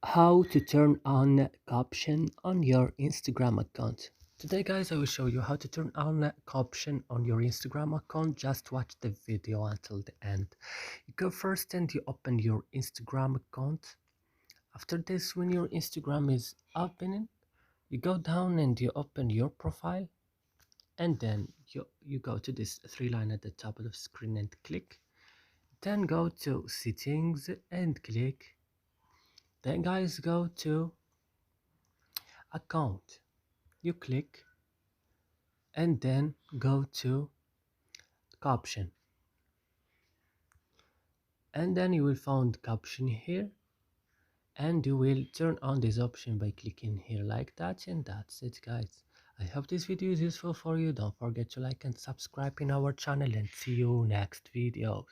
How to turn on caption on your Instagram account. Today guys I will show you how to turn on caption on your Instagram account. Just watch the video until the end. You go first and you open your Instagram account. After this, when your Instagram is opening, you go down and you open your profile, and then you go to this three line at the top of the screen and click. Then go to settings and click. Then guys go to account, you click, and then go to caption, and then you will find caption here, and you will turn on this option by clicking here like that. And that's it guys. I hope this video is useful for you. Don't forget to like and subscribe in our channel, and see you next videos.